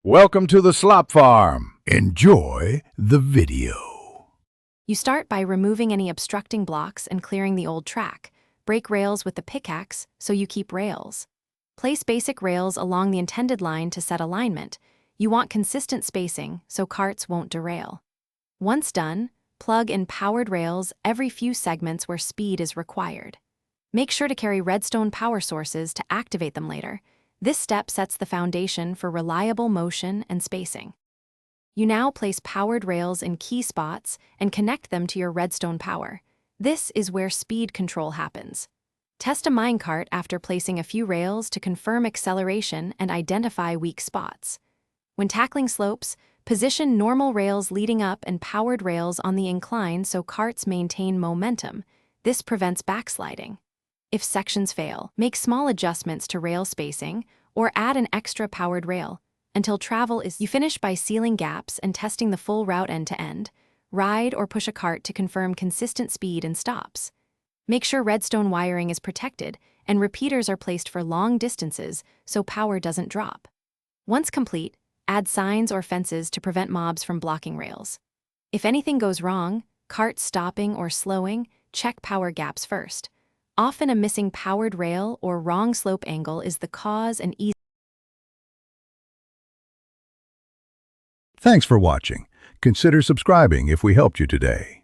Welcome to the slop farm. Enjoy the video. You start by removing any obstructing blocks and clearing the old track. Break rails with the pickaxe so you keep rails. Place basic rails along the intended line to set alignment. You want consistent spacing so carts won't derail. Once done, plug in powered rails every few segments where speed is required. Make sure to carry redstone power sources to activate them later. This step sets the foundation for reliable motion and spacing. You now place powered rails in key spots and connect them to your redstone power. This is where speed control happens. Test a minecart after placing a few rails to confirm acceleration and identify weak spots. When tackling slopes, position normal rails leading up and powered rails on the incline so carts maintain momentum. This prevents backsliding. If sections fail, make small adjustments to rail spacing or add an extra powered rail. Until travel is, you finish by sealing gaps and testing the full route end to end. Ride or push a cart to confirm consistent speed and stops. Make sure redstone wiring is protected and repeaters are placed for long distances so power doesn't drop. Once complete, add signs or fences to prevent mobs from blocking rails. If anything goes wrong, cart stopping or slowing, check power gaps first. Often a missing powered rail or wrong slope angle is the cause and easy. Thanks for watching. Consider subscribing if we helped you today.